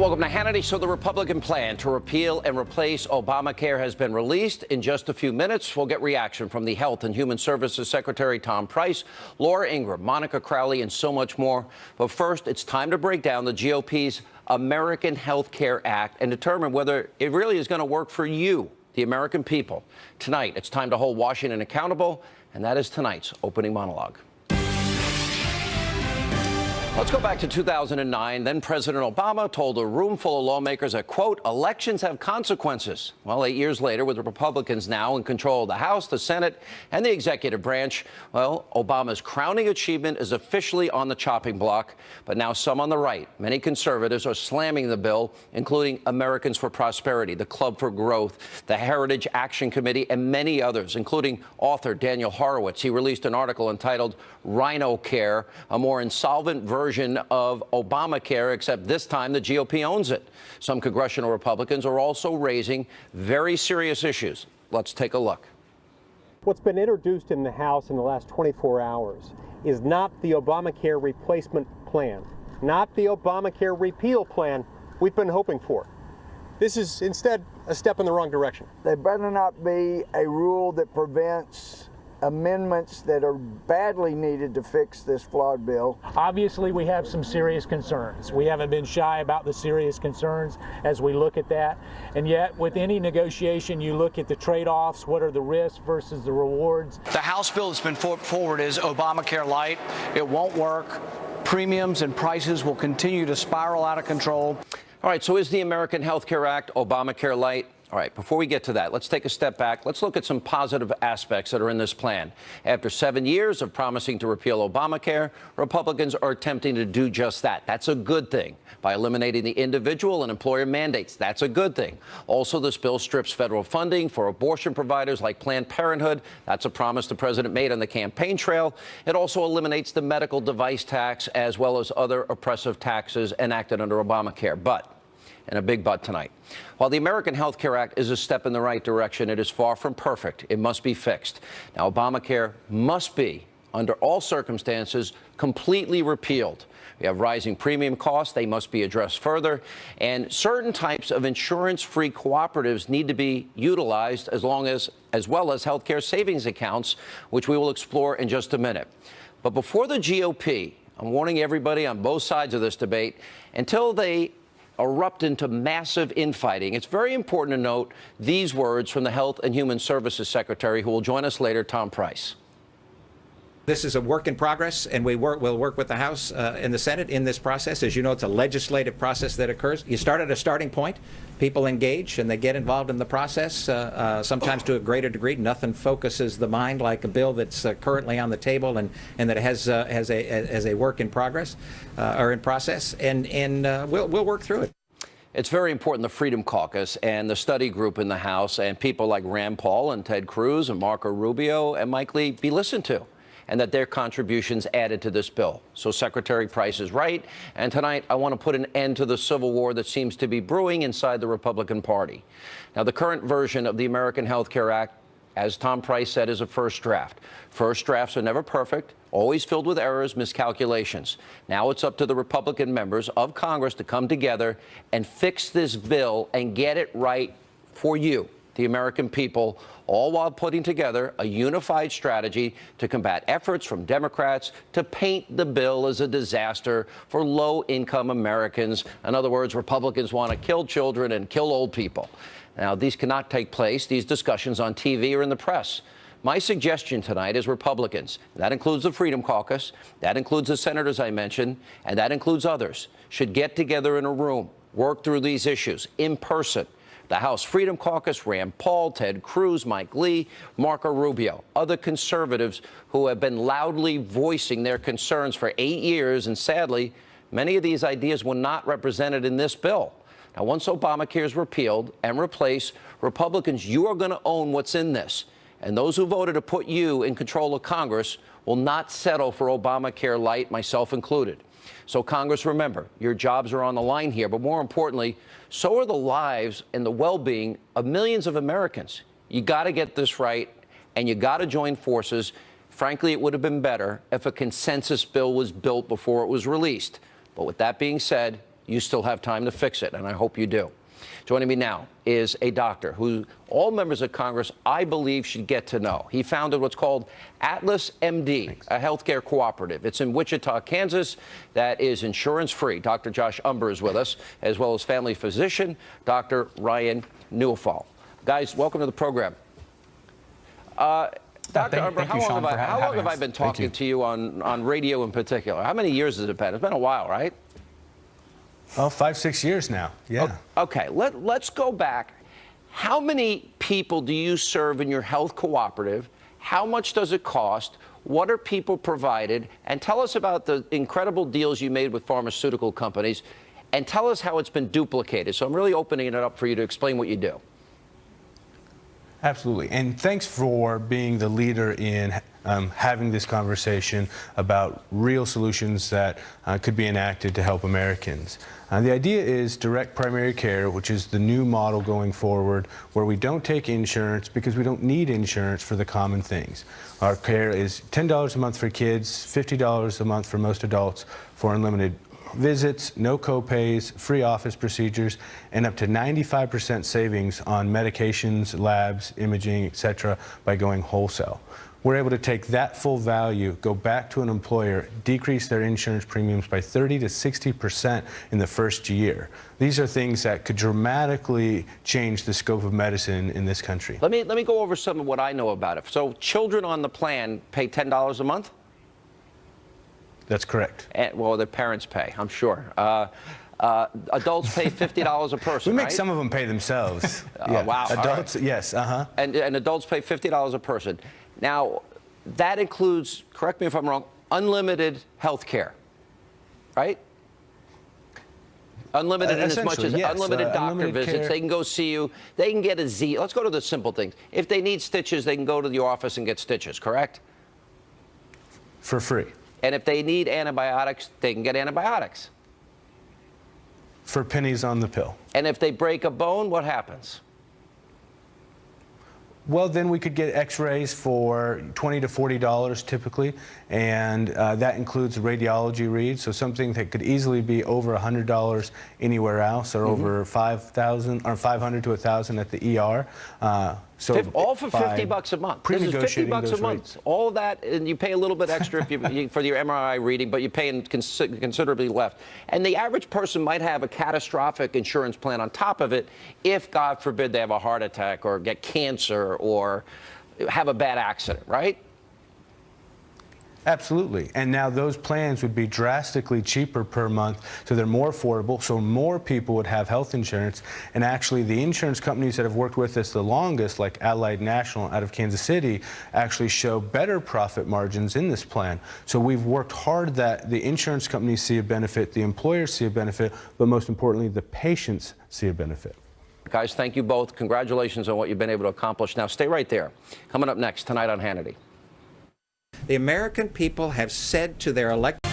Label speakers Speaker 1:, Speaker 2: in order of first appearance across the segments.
Speaker 1: Welcome to Hannity. So the Republican plan to repeal and replace Obamacare has been released. In just a few minutes, we'll get reaction from the Health and Human Services Secretary Tom Price, Laura Ingraham, Monica Crowley, and so much more. But first, it's time to break down the GOP's American Health Care Act and determine whether it really is going to work for you, the American people. Tonight, it's time to hold Washington accountable, and that is tonight's opening monologue. Let's go back to 2009. Then President Obama told a room full of lawmakers that, quote, elections have consequences. Well, 8 years later, with the Republicans now in control of the House, the Senate, and the executive branch, well, Obama's crowning achievement is officially on the chopping block. But now some on the right, many conservatives, are slamming the bill, including Americans for Prosperity, the Club for Growth, the Heritage Action Committee, and many others, including author Daniel Horowitz. He released an article entitled Rhino Care, a more insolvent version of Obamacare, except this time the GOP owns it. Some congressional Republicans are also raising very serious issues. Let's take a look.
Speaker 2: What's been introduced in the House in the last 24 hours is not the Obamacare replacement plan, not the Obamacare repeal plan we've been hoping for. This is instead a step in the wrong direction.
Speaker 3: There better not be a rule that prevents amendments that are badly needed to fix this flawed bill.
Speaker 4: Obviously, we have some serious concerns. We haven't been shy about the serious concerns as we look at that. And yet, with any negotiation, you look at the trade-offs. What are the risks versus the rewards?
Speaker 5: The House bill that's been put forward is Obamacare Light. It won't work. Premiums and prices will continue to spiral out of control.
Speaker 1: All right, so is the American Health Care Act Obamacare Light? All right, before we get to that, let's take a step back. Let's look at some positive aspects that are in this plan. After 7 years of promising to repeal Obamacare, Republicans are attempting to do just that. That's a good thing. By eliminating the individual and employer mandates, that's a good thing. Also, this bill strips federal funding for abortion providers like Planned Parenthood. That's a promise the president made on the campaign trail. It also eliminates the medical device tax as well as other oppressive taxes enacted under Obamacare. But, and a big but tonight, while the American Health Care Act is a step in the right direction, it is far from perfect. It must be fixed. Now, Obamacare must be, under all circumstances, completely repealed. We have rising premium costs. They must be addressed further. And certain types of insurance-free cooperatives need to be utilized as well as healthcare savings accounts, which we will explore in just a minute. But before the GOP, I'm warning everybody on both sides of this debate, until they erupt into massive infighting, it's very important to note these words from the Health and Human Services Secretary, who will join us later, Tom Price.
Speaker 6: This is a work in progress, and we'll work with the House and the Senate in this process. As you know, it's a legislative process that occurs. You start at a starting point. People engage, and they get involved in the process, sometimes to a greater degree. Nothing focuses the mind like a bill that's currently on the table and that has a work in progress or in process, and we'll work through it.
Speaker 1: It's very important the Freedom Caucus and the study group in the House and people like Rand Paul and Ted Cruz and Marco Rubio and Mike Lee be listened to, and that their contributions added to this bill. So Secretary Price is right. And tonight, I want to put an end to the civil war that seems to be brewing inside the Republican Party. Now, the current version of the American Health Care Act, as Tom Price said, is a first draft. First drafts are never perfect, always filled with errors, miscalculations. Now it's up to the Republican members of Congress to come together and fix this bill and get it right for you, the American people, all while putting together a unified strategy to combat efforts from Democrats to paint the bill as a disaster for low-income Americans. In other words, Republicans want to kill children and kill old people. Now, these cannot take place, these discussions, on TV or in the press. My suggestion tonight is Republicans, that includes the Freedom Caucus, that includes the senators I mentioned, and that includes others, should get together in a room, work through these issues in person. The House Freedom Caucus, Rand Paul, Ted Cruz, Mike Lee, Marco Rubio, other conservatives who have been loudly voicing their concerns for 8 years, and sadly, many of these ideas were not represented in this bill. Now, once Obamacare is repealed and replaced, Republicans, you are going to own what's in this. And those who voted to put you in control of Congress will not settle for Obamacare Light, myself included. So, Congress, remember, your jobs are on the line here. But more importantly, so are the lives and the well-being of millions of Americans. You got to get this right, and you got to join forces. Frankly, it would have been better if a consensus bill was built before it was released. But with that being said, You still have time to fix it, and I hope you do. Joining me now is a doctor who all members of Congress, I believe, should get to know. He founded what's called Atlas MD, a healthcare cooperative. It's in Wichita, Kansas, that is insurance-free. Dr. Josh Umber is with us, as well as family physician, Dr. Ryan Newfall. Guys, welcome to the program. Dr. Umber, how long have I been talking to you on radio in particular? How many years has it been? It's been a while, right?
Speaker 7: Oh, 5, 6 years now. Yeah.
Speaker 1: Okay, let's go back. How many people do you serve in your health cooperative? How much does it cost? What are people provided? And tell us about the incredible deals you made with pharmaceutical companies. And tell us how it's been duplicated. So I'm really opening it up for you to explain what you do.
Speaker 7: Absolutely. And thanks for being the leader in having this conversation about real solutions that could be enacted to help Americans. The idea is direct primary care, which is the new model going forward, where we don't take insurance because we don't need insurance for the common things. Our care is $10 a month for kids, $50 a month for most adults for unlimited visits, no copays, free office procedures, and up to 95% savings on medications, labs, imaging, etc. by going wholesale. We're able to take that full value, go back to an employer, decrease their insurance premiums by 30 to 60% in the first year. These are things that could dramatically change the scope of medicine in this country.
Speaker 1: Let me go over some of what I know about it. So children on the plan pay $10 a month?
Speaker 7: That's correct.
Speaker 1: Well, their parents pay, I'm sure. Adults pay $50 a person,
Speaker 7: We make
Speaker 1: right?
Speaker 7: some of them pay themselves.
Speaker 1: Yeah. Wow.
Speaker 7: Adults,
Speaker 1: right.
Speaker 7: Yes,
Speaker 1: And adults pay $50 a person. Now, that includes, correct me if I'm wrong, unlimited health care, right? Unlimited in as much as
Speaker 7: yes,
Speaker 1: unlimited doctor
Speaker 7: unlimited
Speaker 1: visits.
Speaker 7: care.
Speaker 1: They can go see you. They can get a Z. Let's go to the simple things. If they need stitches, they can go to the office and get stitches, correct?
Speaker 7: For free.
Speaker 1: And if they need antibiotics, they can get antibiotics.
Speaker 7: For pennies on the pill.
Speaker 1: And if they break a bone, what happens?
Speaker 7: Well, then we could get x-rays for $20 to $40 typically, and that includes radiology reads, so something that could easily be over $100 anywhere else, or over $5,000 or $500 to $1,000 at the ER.
Speaker 1: All for $50 a month. This is $50 a month.
Speaker 7: Rates.
Speaker 1: All of that, and you pay a little bit extra if for your MRI reading, but you're paying considerably less. And the average person might have a catastrophic insurance plan on top of it if, God forbid, they have a heart attack or get cancer or have a bad accident, right?
Speaker 7: Absolutely. And now those plans would be drastically cheaper per month, so they're more affordable, so more people would have health insurance. And actually, the insurance companies that have worked with us the longest, like Allied National out of Kansas City, actually show better profit margins in this plan. So we've worked hard that the insurance companies see a benefit, the employers see a benefit, but most importantly, the patients see a benefit.
Speaker 1: Guys, thank you both. Congratulations on what you've been able to accomplish. Now, stay right there. Coming up next tonight on Hannity.
Speaker 6: The American people have said to their elected...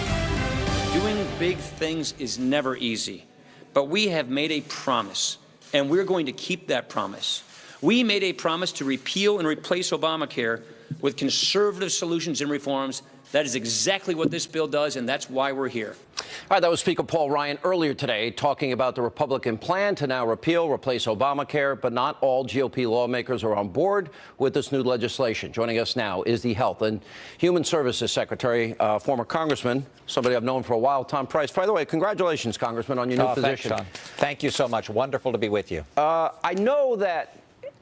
Speaker 8: Doing big things is never easy, but we have made a promise, and we're going to keep that promise. We made a promise to repeal and replace Obamacare with conservative solutions and reforms. That is exactly what this bill does, and that's why we're here.
Speaker 1: All right, that was Speaker Paul Ryan earlier today talking about the Republican plan to now repeal, replace Obamacare, but not all GOP lawmakers are on board with this new legislation. Joining us now is the Health and Human Services Secretary, former Congressman, somebody I've known for a while, Tom Price. By the way, congratulations, Congressman, on your new position.
Speaker 6: Thanks, Tom. Thank you so much. Wonderful to be with you.
Speaker 1: I know that,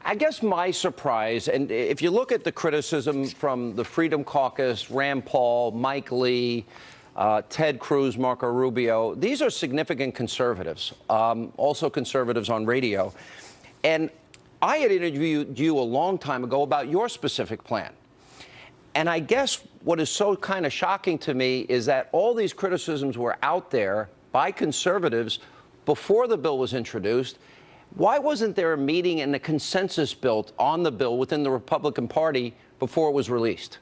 Speaker 1: I guess my surprise, and if you look at the criticism from the Freedom Caucus, Rand Paul, Mike Lee, Ted Cruz, Marco Rubio, these are significant conservatives, also conservatives on radio. And I had interviewed you a long time ago about your specific plan. And I guess what is so kind of shocking to me is that all these criticisms were out there by conservatives before the bill was introduced. Why wasn't there a meeting and a consensus built on the bill within the Republican Party before it was released?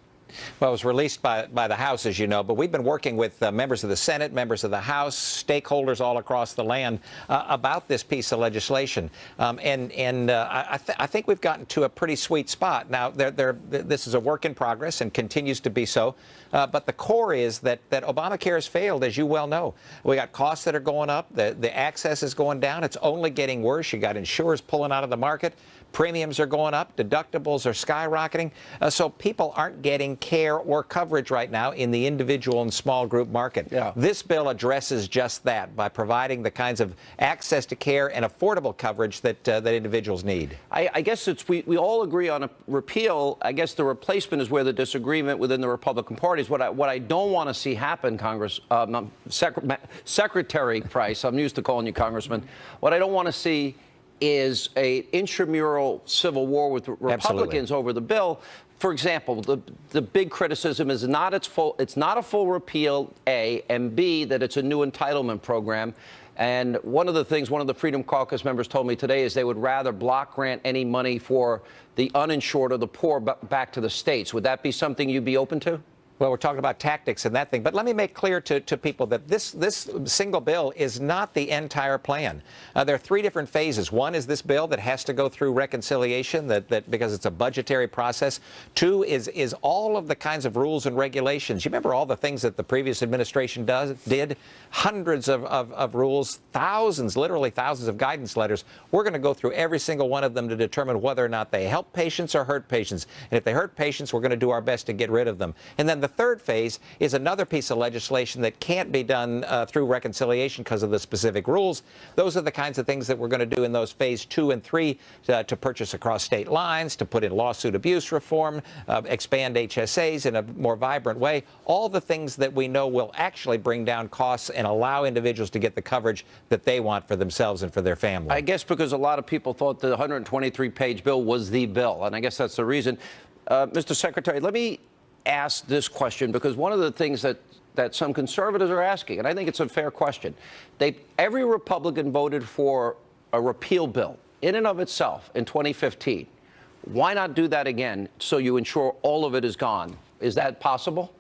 Speaker 6: Well, it was released by the House, as you know, but we've been working with members of the Senate, members of the House, stakeholders all across the land about this piece of legislation. I think we've gotten to a pretty sweet spot. Now, this is a work in progress and continues to be so. But the core is that Obamacare has failed, as you well know. We got costs that are going up. The access is going down. It's only getting worse. You got insurers pulling out of the market. Premiums are going up. Deductibles are skyrocketing. So people aren't getting care or coverage right now in the individual and small group market.
Speaker 1: Yeah.
Speaker 6: This bill addresses just that by providing the kinds of access to care and affordable coverage that individuals need.
Speaker 1: I guess we all agree on a repeal. I guess the replacement is where the disagreement within the Republican Party is. What I don't want to see happen, Secretary Price, I'm used to calling you Congressman. What I don't want to see is an intramural civil war with Republicans over the bill. For example, the big criticism is it's not a full repeal, A, and B, that it's a new entitlement program. And one of the things one of the Freedom Caucus members told me today is they would rather block grant any money for the uninsured or the poor back to the states. Would that be something you'd be open to?
Speaker 6: Well, we're talking about tactics and that thing, but let me make clear to people that this single bill is not the entire plan. There are three different phases. One is this bill that has to go through reconciliation that because it's a budgetary process. Two is all of the kinds of rules and regulations. You remember all the things that the previous administration did? Hundreds of rules, thousands, literally thousands of guidance letters. We're going to go through every single one of them to determine whether or not they help patients or hurt patients. And if they hurt patients, we're going to do our best to get rid of them. And then the third phase is another piece of legislation that can't be done through reconciliation because of the specific rules. Those are the kinds of things that we're going to do in those phase 2 and 3 to purchase across state lines, to put in lawsuit abuse reform, expand HSAs in a more vibrant way. All the things that we know will actually bring down costs and allow individuals to get the coverage that they want for themselves and for their family.
Speaker 1: I guess because a lot of people thought the 123-page bill was the bill, and I guess that's the reason. Mr. Secretary, let me ask this question, because one of the things that some conservatives are asking, and I think it's a fair question, every Republican voted for a repeal bill in and of itself in 2015. Why not do that again so you ensure all of it is gone? Is that possible?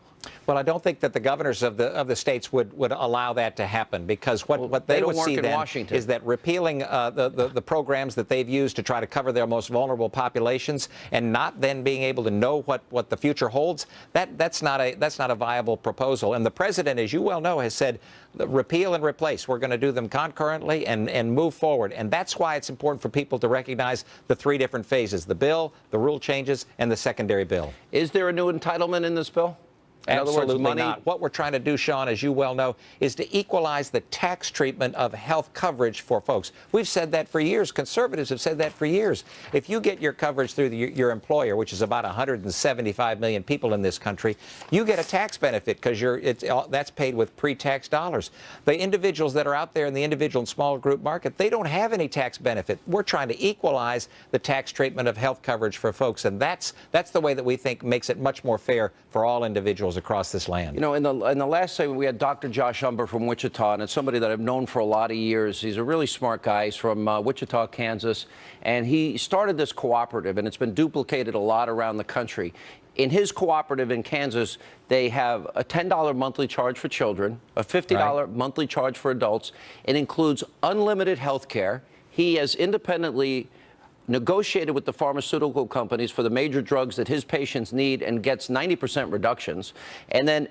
Speaker 6: Well, I don't think that the governors of the states would allow that to happen, because what they would see then is that repealing the programs that they've used to try to cover their most vulnerable populations and not then being able to know what the future holds, that's not a viable proposal. And the president, as you well know, has said repeal and replace. We're going to do them concurrently and move forward. And that's why it's important for people to recognize the three different phases: the bill, the rule changes, and the secondary bill.
Speaker 1: Is there a new entitlement in this bill? In other words,
Speaker 6: Absolutely not. What we're trying to do, Sean, as you well know, is to equalize the tax treatment of health coverage for folks. We've said that for years. Conservatives have said that for years. If you get your coverage through your employer, which is about 175 million people in this country, you get a tax benefit because that's paid with pre-tax dollars. The individuals that are out there in the individual and small group market, they don't have any tax benefit. We're trying to equalize the tax treatment of health coverage for folks, and that's the way that we think makes it much more fair for all individuals across this land.
Speaker 1: You know, in the last segment, we had Dr. Josh Umber from Wichita, and it's somebody that I've known for a lot of years. He's a really smart guy. He's from Wichita, Kansas, and he started this cooperative, and it's been duplicated a lot around the country. In his cooperative in Kansas, they have a $10 monthly charge for children, a $50 monthly charge for adults. It includes unlimited health care. He has independently negotiated with the pharmaceutical companies for the major drugs that his patients need and gets 90% reductions. And then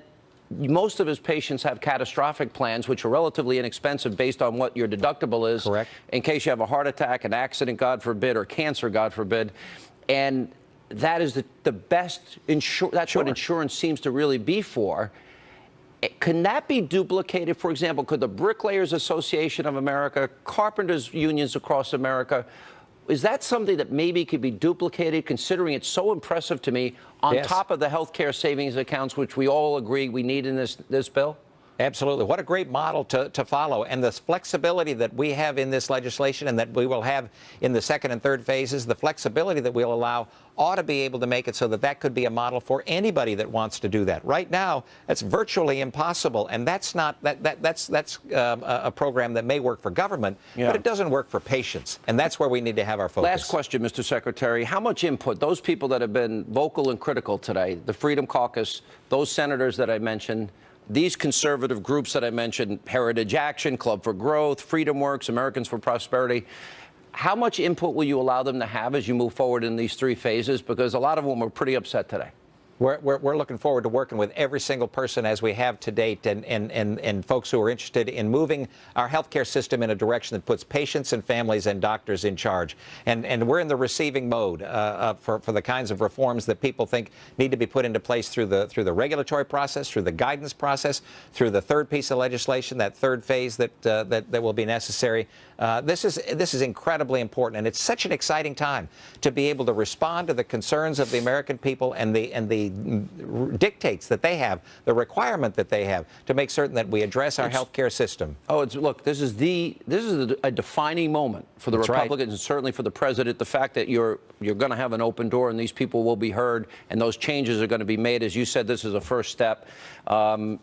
Speaker 1: most of his patients have catastrophic plans, which are relatively inexpensive based on what your deductible is.
Speaker 6: Correct.
Speaker 1: In case you have a heart attack, an accident, God forbid, or cancer, God forbid. And that is the best that's what insurance seems to really be for. Can that be duplicated? For example, could the Bricklayers Association of America, carpenters unions across America, is that something that maybe could be duplicated, considering it's so impressive to me, on top of the health care savings accounts, which we all agree we need in this bill?
Speaker 6: Absolutely. What a great model to follow. And the flexibility that we have in this legislation and that we will have in the second and third phases, the flexibility that we'll allow ought to be able to make it so that that could be a model for anybody that wants to do that. Right now, it's virtually impossible. And that's not that's a program that may work for government, but it doesn't work for patients. And that's where we need to have our focus.
Speaker 1: Last question, Mr. Secretary. How much input, those people that have been vocal and critical today, the Freedom Caucus, those senators that I mentioned, these conservative groups that I mentioned, Heritage Action, Club for Growth, Freedom Works, Americans for Prosperity, how much input will you allow them to have as you move forward in these three phases? Because a lot of them were pretty upset today.
Speaker 6: We're looking forward to working with every single person as we have to date and folks who are interested in moving our healthcare system in a direction that puts patients and families and doctors in charge. And we're in the receiving mode for the kinds of reforms that people think need to be put into place through the regulatory process, through the guidance process, through the third piece of legislation, that third phase that will be necessary. This is incredibly important, and it's such an exciting time to be able to respond to the concerns of the American people and the dictates that they have, the requirement that they have to make certain that we address our healthcare system.
Speaker 1: Look, this is a defining moment for the Republicans and certainly for the president. The fact that you're going to have an open door and these people will be heard and those changes are going to be made, as you said, this is a first step,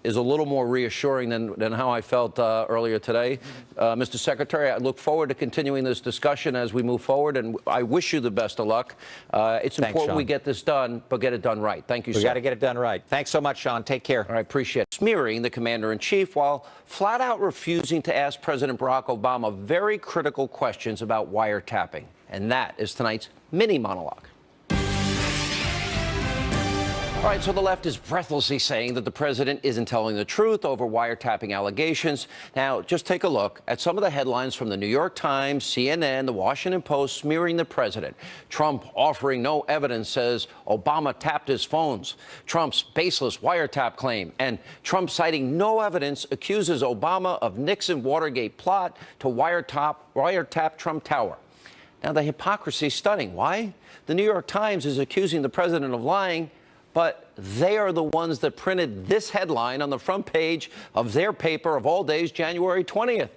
Speaker 1: is a little more reassuring than how I felt earlier today. Mr. Secretary, I look forward to continuing this discussion as we move forward, and I wish you the best of luck. It's important we get this done, but get it done right. Thank you, sir.
Speaker 6: We got to get it done right. Thanks so much, Sean. Take care.
Speaker 1: All right, appreciate it. Smearing the commander-in-chief while flat out refusing to ask President Barack Obama very critical questions about wiretapping. And that is tonight's mini monologue. All right, so the left is breathlessly saying that the president isn't telling the truth over wiretapping allegations. Now, just take a look at some of the headlines from the New York Times, CNN, the Washington Post smearing the president. Trump offering no evidence says Obama tapped his phones. Trump's baseless wiretap claim. And Trump citing no evidence accuses Obama of Nixon Watergate plot to wiretap Trump Tower. Now, the hypocrisy is stunning. Why? The New York Times is accusing the president of lying, but they are the ones that printed this headline on the front page of their paper of all days, January 20th.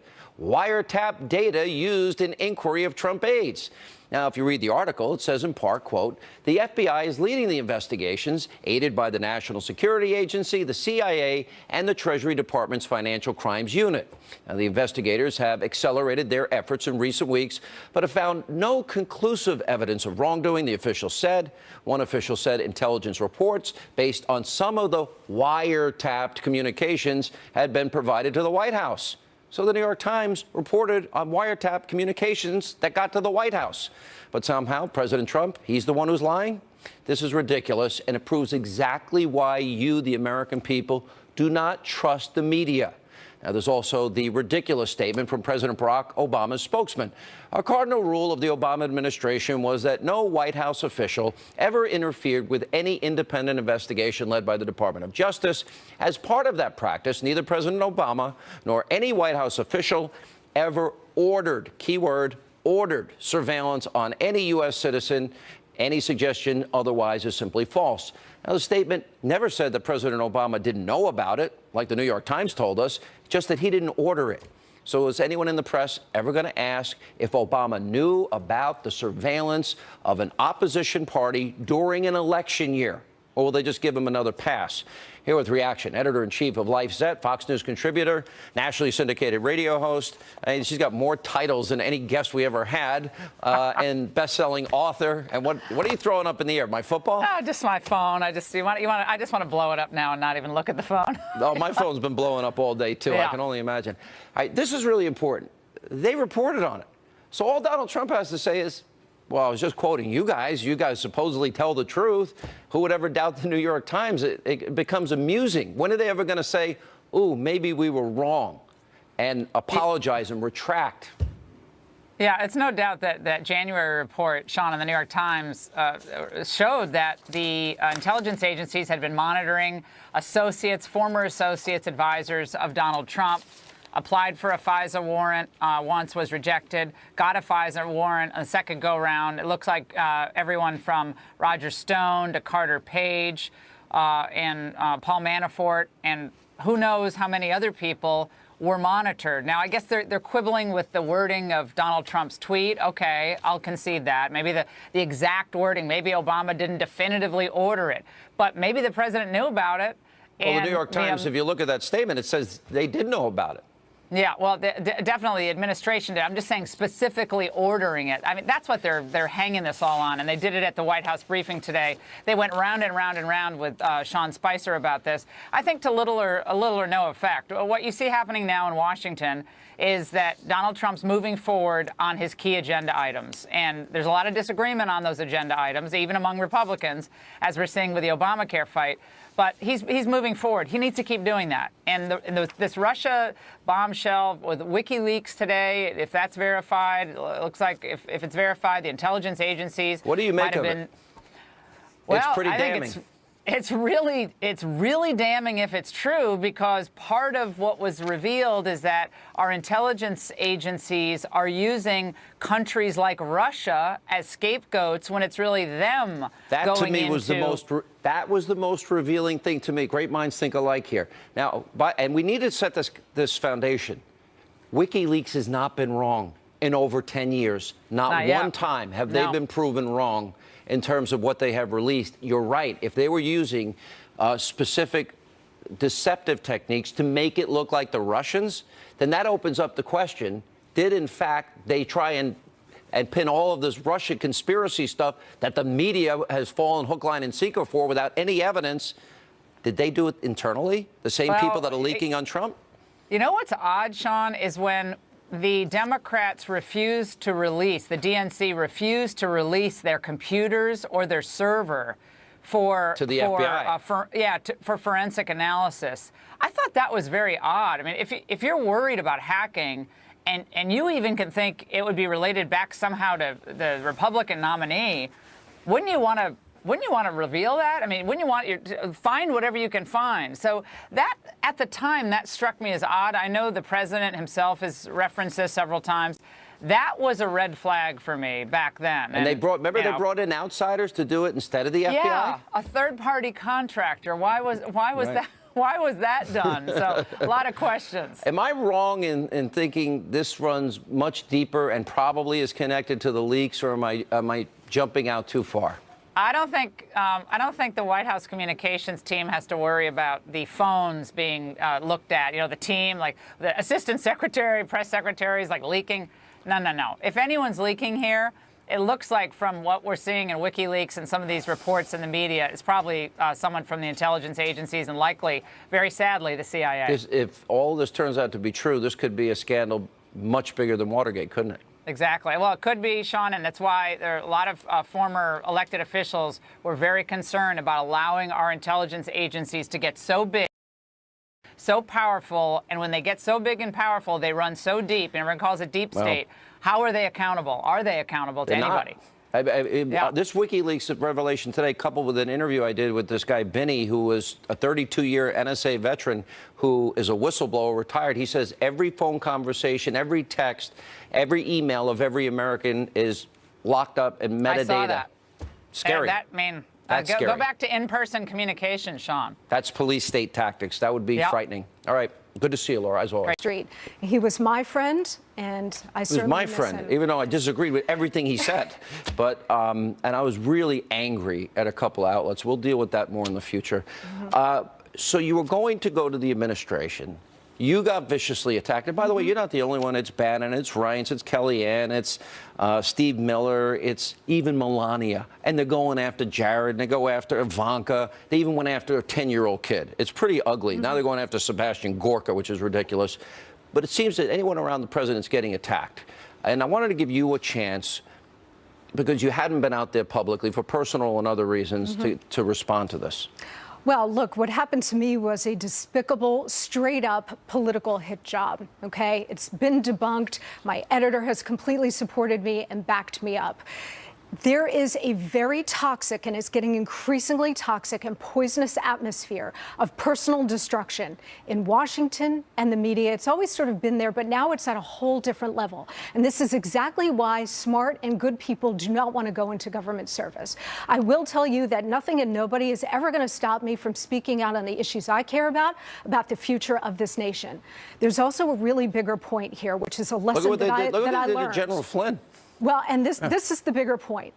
Speaker 1: Wiretap data used in inquiry of Trump aides. Now, if you read the article, it says in part, quote, the FBI is leading the investigations, aided by the National Security Agency, the CIA, and the Treasury Department's Financial Crimes Unit. Now, the investigators have accelerated their efforts in recent weeks, but have found no conclusive evidence of wrongdoing, the official said. One official said intelligence reports based on some of the wiretapped communications had been provided to the White House. So the New York Times reported on wiretap communications that got to the White House. But somehow, President Trump, he's the one who's lying? This is ridiculous, and it proves exactly why you, the American people, do not trust the media. Now, there's also the ridiculous statement from President Barack Obama's spokesman. A cardinal rule of the Obama administration was that no White House official ever interfered with any independent investigation led by the Department of Justice. As part of that practice, neither President Obama nor any White House official ever ordered, keyword, ordered surveillance on any U.S. citizen. Any suggestion otherwise is simply false. Now, the statement never said that President Obama didn't know about it, like the New York Times told us, just that he didn't order it. So is anyone in the press ever going to ask if Obama knew about the surveillance of an opposition party during an election year? Or will they just give him another pass? Here with reaction, editor-in-chief of LifeZette, Fox News contributor, nationally syndicated radio host. And she's got more titles than any guest we ever had, and best-selling author. And what are you throwing up in the air? My football?
Speaker 9: Oh, just my phone. I just want to blow it up now and not even look at the phone.
Speaker 1: Oh, my phone's been blowing up all day too. Yeah. I can only imagine. All right, this is really important. They reported on it. So all Donald Trump has to say is, well, I was just quoting you guys. You guys supposedly tell the truth. Who would ever doubt the New York Times? It becomes amusing. When are they ever going to say, ooh, maybe we were wrong, and apologize and retract?
Speaker 9: Yeah, it's no doubt that January report, Sean, in the New York Times showed that the intelligence agencies had been monitoring former associates, advisors of Donald Trump. Applied for a FISA warrant once, was rejected, got a FISA warrant a second go-round. It looks like everyone from Roger Stone to Carter Page, Paul Manafort, and who knows how many other people were monitored. Now, I guess they're quibbling with the wording of Donald Trump's tweet. Okay, I'll concede that. Maybe the exact wording, maybe Obama didn't definitively order it, but maybe the president knew about it.
Speaker 1: Well, the New York Times, if you look at that statement, it says they did know about it.
Speaker 9: Yeah, well, definitely the administration did. I'm just saying specifically ordering it. I mean, that's what they're hanging this all on, and they did it at the White House briefing today. They went round and round and round with Sean Spicer about this. I think to little or no effect. What you see happening now in Washington is that Donald Trump's moving forward on his key agenda items, and there's a lot of disagreement on those agenda items, even among Republicans, as we're seeing with the Obamacare fight. But he's moving forward. He needs to keep doing that. And this Russia bombshell with WikiLeaks today, if that's verified, it looks like if it's verified, the intelligence agencies.
Speaker 1: What do you make of it?
Speaker 9: Well,
Speaker 1: it's pretty damning.
Speaker 9: I think it's really damning if it's true, because part of what was revealed is that our intelligence agencies are using countries like Russia as scapegoats when it's really them.
Speaker 1: That
Speaker 9: going
Speaker 1: to me was that was the most revealing thing to me. Great minds think alike here. Now, and we need to set this foundation. WikiLeaks has not been wrong in over 10 years. Not one time have they been proven wrong in terms of what they have released. You're right. If they were using specific deceptive techniques to make it look like the Russians, then that opens up the question, did in fact they try and pin all of this Russia conspiracy stuff that the media has fallen hook, line, and sinker for without any evidence? Did they do it internally? The same people that are leaking on Trump?
Speaker 9: You know what's odd, Sean, is when the Democrats refused to release, the DNC refused to release their computers or their server for
Speaker 1: to the FBI.
Speaker 9: For forensic analysis. I thought that was very odd. I mean, if you're worried about hacking, and you even can think it would be related back somehow to the Republican nominee, wouldn't you want to reveal that? I mean, wouldn't you want to find whatever you can find? So that, at the time, that struck me as odd. I know the president himself has referenced this several times. That was a red flag for me back then.
Speaker 1: And they brought in outsiders to do it instead of the FBI?
Speaker 9: Yeah, a third-party contractor. Why was that? Why was that done? So a lot of questions.
Speaker 1: Am I wrong in thinking this runs much deeper and probably is connected to the leaks, or am I jumping out too far?
Speaker 9: I don't think the White House communications team has to worry about the phones being looked at. You know, the team, like the assistant secretary, press secretaries, like leaking. No. If anyone's leaking here, it looks like from what we're seeing in WikiLeaks and some of these reports in the media, it's probably someone from the intelligence agencies and likely, very sadly, the CIA.
Speaker 1: If all this turns out to be true, this could be a scandal much bigger than Watergate, couldn't it?
Speaker 9: Exactly. Well, it could be, Sean, and that's why there are a lot of former elected officials were very concerned about allowing our intelligence agencies to get so big, so powerful, and when they get so big and powerful, they run so deep, and everyone calls it deep state. How are they accountable? Are they accountable to anybody?
Speaker 1: This WikiLeaks revelation today, coupled with an interview I did with this guy, Binney, who was a 32-year NSA veteran who is a whistleblower, retired. He says every phone conversation, every text, every email of every American is locked up in metadata.
Speaker 9: I saw that.
Speaker 1: Scary.
Speaker 9: Go back to in-person communication, Sean.
Speaker 1: That's police state tactics. That would be frightening. All right. Good to see you, Laura, as always.
Speaker 10: Street. He was my friend, and I certainly
Speaker 1: miss him. He was my friend, even though I disagreed with everything he said. But and I was really angry at a couple of outlets. We'll deal with that more in the future. So you were going to go to the administration. You got viciously attacked. And by the way, you're not the only one. It's Bannon, it's Reince, it's Kellyanne, it's Steve Miller, it's even Melania. And they're going after Jared, and they go after Ivanka. They even went after a 10-year-old kid. It's pretty ugly. Now they're going after Sebastian Gorka, which is ridiculous. But it seems that anyone around the president's getting attacked. And I wanted to give you a chance, because you hadn't been out there publicly for personal and other reasons, to respond to this.
Speaker 10: Well, look, what happened to me was a despicable, straight-up political hit job, okay? It's been debunked. My editor has completely supported me and backed me up. There is a very toxic, and it's getting increasingly toxic and poisonous atmosphere of personal destruction in Washington and the media. It's always sort of been there, but now it's at a whole different level. And this is exactly why smart and good people do not want to go into government service. I will tell you that nothing and nobody is ever going to stop me from speaking out on the issues I care about the future of this nation. There's also a really bigger point here, which is a lesson that I learned.
Speaker 1: Look what they did to General Flynn.
Speaker 10: Well, and this is the bigger point.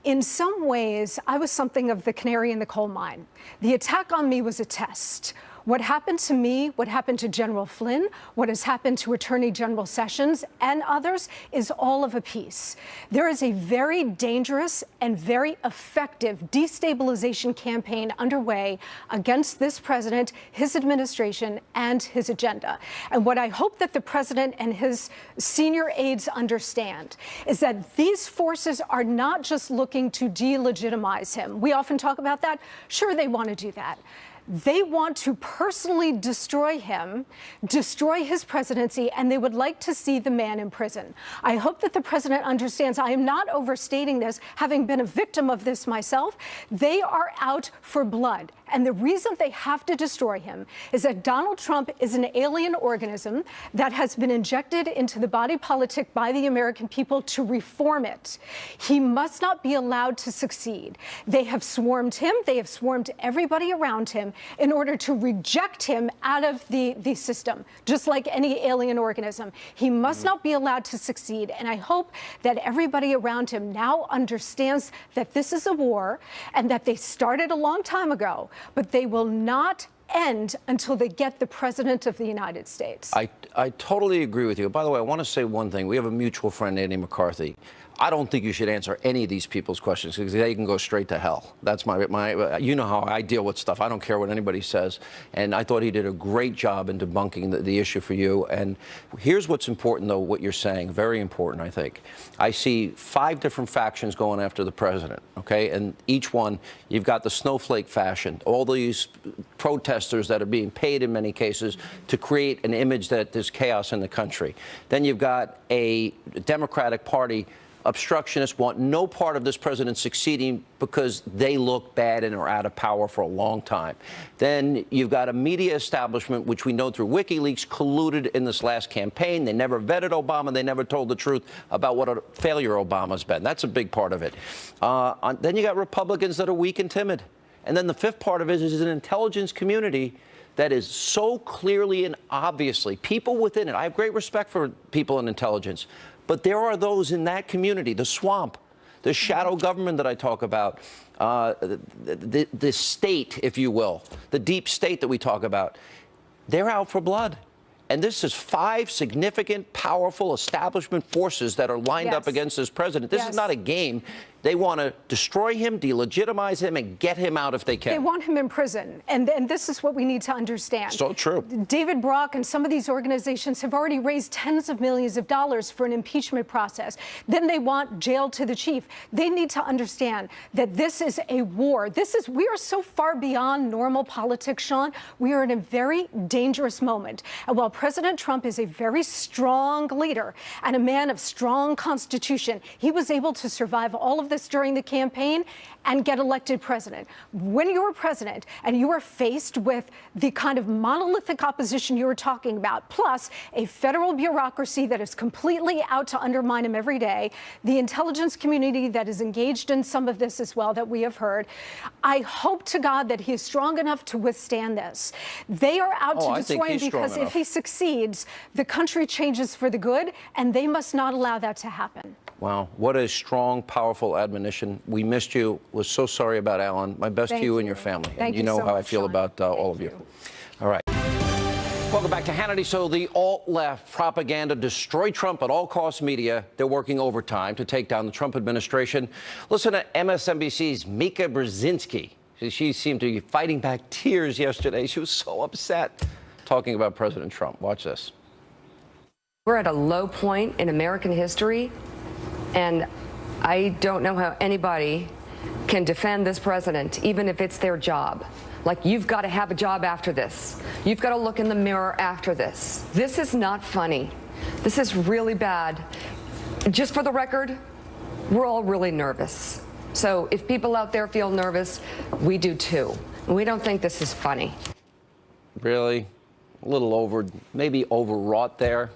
Speaker 10: In some ways, I was something of the canary in the coal mine. The attack on me was a test. What happened to me, what happened to General Flynn, what has happened to Attorney General Sessions and others is all of a piece. There is a very dangerous and very effective destabilization campaign underway against this president, his administration, and his agenda. And what I hope that the president and his senior aides understand is that these forces are not just looking to delegitimize him. We often talk about that. Sure, they want to do that. They want to personally destroy him, destroy his presidency, and they would like to see the man in prison. I hope that the president understands. I am not overstating this, having been a victim of this myself. They are out for blood. And the reason they have to destroy him is that Donald Trump is an alien organism that has been injected into the body politic by the American people to reform it. He must not be allowed to succeed. They have swarmed him. They have swarmed everybody around him in order to reject him out of the system, just like any alien organism. He must not be allowed to succeed. And I hope that everybody around him now understands that this is a war and that they started a long time ago, but they will not end until they get the president of the United States.
Speaker 1: I totally agree with you. By the way, I want to say one thing. We have a mutual friend, Andy McCarthy. I don't think you should answer any of these people's questions because they can go straight to hell. That's my you know how I deal with stuff. I don't care what anybody says. And I thought he did a great job in debunking the issue for you. And here's what's important, though, what you're saying. Very important, I think. I see 5 different factions going after the president, okay? And each one, you've got the snowflake fashion, all these protesters that are being paid in many cases to create an image that there's chaos in the country. Then you've got a Democratic Party obstructionists want no part of this president succeeding because they look bad and are out of power for a long time. Then you've got a media establishment, which we know through WikiLeaks, colluded in this last campaign. They never vetted Obama. They never told the truth about what a failure Obama's been. That's a big part of it. Then you got Republicans that are weak and timid. And then the 5th part of it is an intelligence community that is so clearly and obviously, people within it. I have great respect for people in intelligence. But there are those in that community, the swamp, the shadow government that I talk about, the state, if you will, the deep state that we talk about. They're out for blood. And this is 5 significant, powerful establishment forces that are lined up against this president. This is not a game. They want to destroy him, delegitimize him, and get him out if they can.
Speaker 10: They want him in prison. And this is what we need to understand.
Speaker 1: So true.
Speaker 10: David Brock and some of these organizations have already raised tens of millions of dollars for an impeachment process. Then they want jail to the chief. They need to understand that this is a war. We are so far beyond normal politics, Sean. We are in a very dangerous moment. And while President Trump is a very strong leader and a man of strong constitution, he was able to survive all of this during the campaign and get elected president. When you're president and you are faced with the kind of monolithic opposition you were talking about, plus a federal bureaucracy that is completely out to undermine him every day, the intelligence community that is engaged in some of this as well that we have heard, I hope to God that he is strong enough to withstand this. They are out to destroy him because if he succeeds, the country changes for the good, and they must not allow that to happen.
Speaker 1: Wow, what a strong, powerful admonition. We missed you. Was so sorry about Alan. My best to you and your family.
Speaker 10: Thank
Speaker 1: you know
Speaker 10: so
Speaker 1: how
Speaker 10: much,
Speaker 1: I feel
Speaker 10: Sean.
Speaker 1: about all of you. All right. Welcome back to Hannity. So the alt-left propaganda, destroy Trump at all costs media. They're working overtime to take down the Trump administration. Listen to MSNBC's Mika Brzezinski. She seemed to be fighting back tears yesterday. She was so upset talking about President Trump. Watch this.
Speaker 11: We're at a low point in American history. And I don't know how anybody can defend this president, even if it's their job. Like, you've got to have a job after this. You've got to look in the mirror after this. This is not funny. This is really bad. Just for the record, we're all really nervous. So if people out there feel nervous, we do too. And we don't think this is funny.
Speaker 1: Really? A little maybe overwrought there.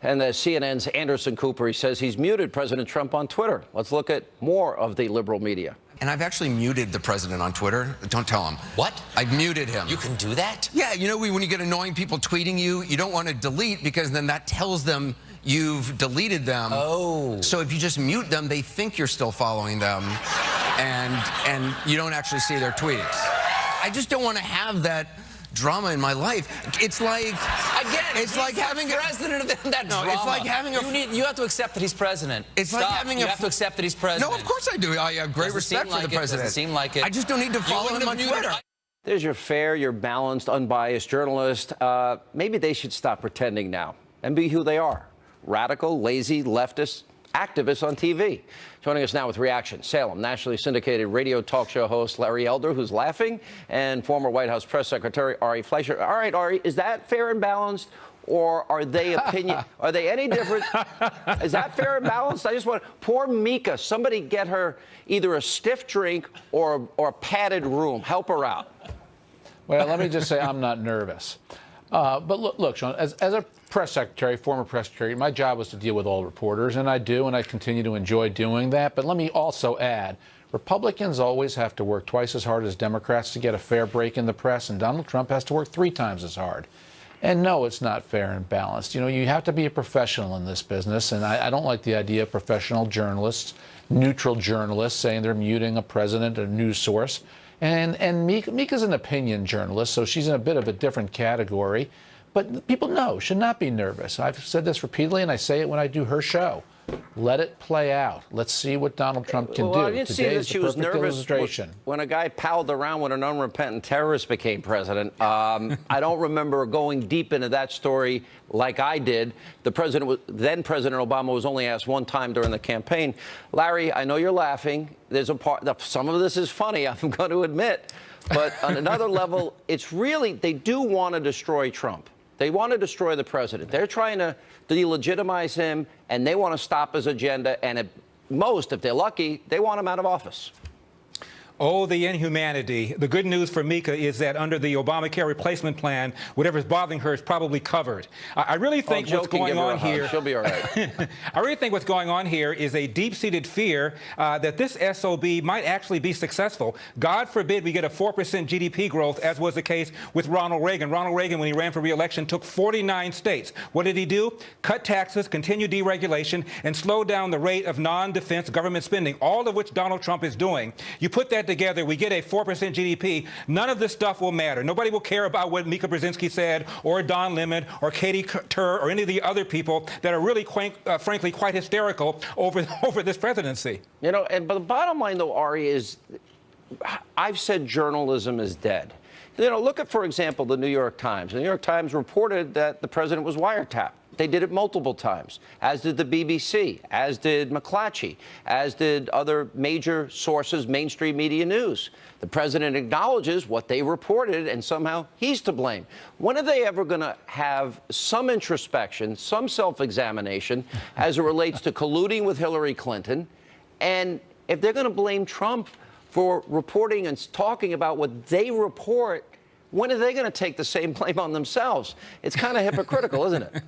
Speaker 1: And CNN's Anderson Cooper, he says he's muted President Trump on Twitter. Let's look at more of the liberal media.
Speaker 12: And I've actually muted the president on Twitter. Don't tell him.
Speaker 13: What?
Speaker 12: I've muted him.
Speaker 13: You can do that?
Speaker 12: Yeah, you know, when you get annoying people tweeting you, you don't want to delete because then that tells them you've deleted them.
Speaker 13: Oh.
Speaker 12: So if you just mute them, they think you're still following them, and you don't actually see their tweets. I just don't want to have that drama in my life. It's like,
Speaker 13: again,
Speaker 12: it's like having a
Speaker 13: president of that drama.
Speaker 12: It's like having
Speaker 13: you have to accept that he's president.
Speaker 12: It's like having
Speaker 13: you have to accept that he's president.
Speaker 12: No, of course I do. I have great respect for the president.
Speaker 13: Doesn't seem like it.
Speaker 12: I just don't need to follow him on Twitter.
Speaker 1: There's your fair, your balanced, unbiased journalist. Maybe they should stop pretending now and be who they are. Radical, lazy, leftist, activists on TV. Joining us now with reaction, Salem nationally syndicated radio talk show host Larry Elder, who's laughing, and former White House press secretary Ari Fleischer. All right, Ari, is that fair and balanced, or are they are they any different? Is that fair and balanced? I just want poor Mika. Somebody get her either a stiff drink or a padded room. Help her out.
Speaker 4: Well, let me just say I'm not nervous. But look, Sean, as a press secretary, former press secretary, my job was to deal with all reporters, and I do, and I continue to enjoy doing that. But let me also add, Republicans always have to work twice as hard as Democrats to get a fair break in the press, and Donald Trump has to work 3 times as hard. And no, it's not fair and balanced. You know, you have to be a professional in this business, and I don't like the idea of professional journalists, neutral journalists, saying they're muting a president, a news source. And Mika's an opinion journalist, so she's in a bit of a different category. But people should not be nervous. I've said this repeatedly, and I say it when I do her show. Let it play out. Let's see what Donald Trump can do.
Speaker 1: I didn't see that she was nervous when a guy palled around when an unrepentant terrorist became president. I don't remember going deep into that story like I did. Then President Obama was only asked one time during the campaign. Larry, I know you're laughing. There's some of this is funny, I'm going to admit. But on another level, it's really, they do want to destroy Trump. They want to destroy the president. They're trying to delegitimize him, and they want to stop his agenda. And at most, if they're lucky, they want him out of office.
Speaker 14: Oh, the inhumanity. The good news for Mika is that under the Obamacare replacement plan, whatever's bothering her is probably covered. I really think what's going on here...
Speaker 1: She'll be all right.
Speaker 14: I really think what's going on here is a deep-seated fear that this SOB might actually be successful. God forbid we get a 4% GDP growth, as was the case with Ronald Reagan. Ronald Reagan, when he ran for re-election, took 49 states. What did he do? Cut taxes, continue deregulation, and slow down the rate of non-defense government spending, all of which Donald Trump is doing. You put that together, we get a 4% GDP. None of this stuff will matter. Nobody will care about what Mika Brzezinski said, or Don Lemon, or Katie Tur, or any of the other people that are really, frankly, quite hysterical over this presidency.
Speaker 1: You know, but the bottom line, though, Ari, is I've said journalism is dead. You know, look at, for example, the New York Times. The New York Times reported that the president was wiretapped. They did it multiple times, as did the BBC, as did McClatchy, as did other major sources, mainstream media news. The president acknowledges what they reported, and somehow he's to blame. When are they ever going to have some introspection, some self-examination as it relates to colluding with Hillary Clinton? And if they're going to blame Trump for reporting and talking about what they report, when are they going to take the same blame on themselves? It's kind of hypocritical, isn't it?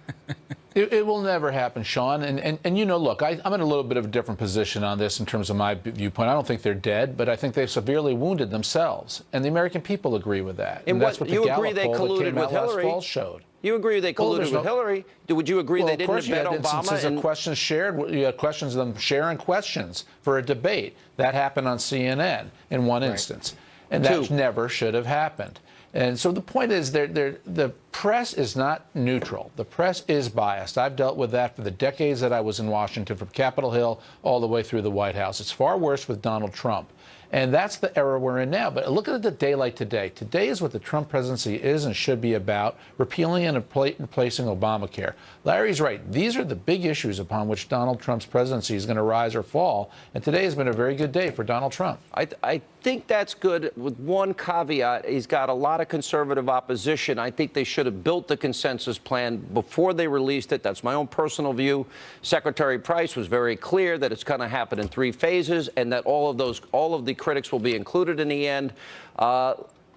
Speaker 4: It will never happen, Sean. And you know, look, I'm in a little bit of a different position on this in terms of my viewpoint. I don't think they're dead, but I think they've severely wounded themselves. And the American people agree with that. And that's what the Gallup poll that came out last fall showed.
Speaker 1: You agree they colluded with Hillary? Would you agree they didn't embed Obama?
Speaker 4: Instances of questions shared, you had questions of them sharing questions for a debate. That happened on CNN in one instance. And that never should have happened. And so the point is, the press is not neutral. The press is biased. I've dealt with that for the decades that I was in Washington, from Capitol Hill all the way through the White House. It's far worse with Donald Trump. And that's the era we're in now. But look at the daylight today. Today is what the Trump presidency is and should be about: repealing and replacing Obamacare. Larry's right. These are the big issues upon which Donald Trump's presidency is going to rise or fall. And today has been a very good day for Donald Trump.
Speaker 1: I think that's good with one caveat. He's got a lot of conservative opposition. I think they should have built the consensus plan before they released it. That's my own personal view. Secretary Price was very clear that it's going to happen in 3 phases and that all of the critics will be included in the end.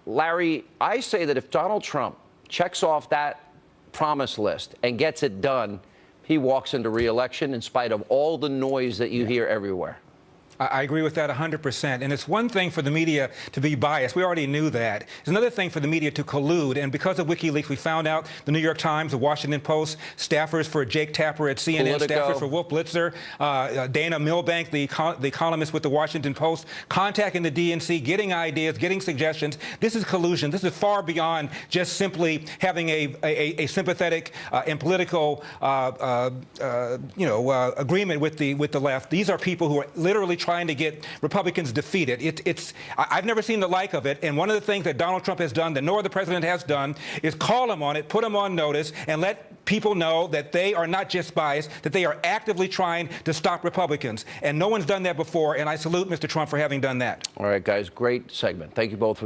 Speaker 1: Larry, I say that if Donald Trump checks off that promise list and gets it done, he walks into re-election in spite of all the noise that you hear everywhere.
Speaker 14: I agree with that 100%. And it's one thing for the media to be biased. We already knew that. It's another thing for the media to collude. And because of WikiLeaks, we found out the New York Times, the Washington Post, staffers for Jake Tapper at CNN, staffers for Wolf Blitzer, Dana Milbank, the columnist with the Washington Post, contacting the DNC, getting ideas, getting suggestions. This is collusion. This is far beyond just simply having a sympathetic and political, agreement with the left. These are people who are literally trying to get Republicans defeated. I've never seen the like of it. And one of the things that Donald Trump has done that no other president has done is call him on it, put him on notice, and let people know that they are not just biased, that they are actively trying to stop Republicans. And no one's done that before. And I salute Mr. Trump for having done that.
Speaker 1: All right, guys, great segment. Thank you both for being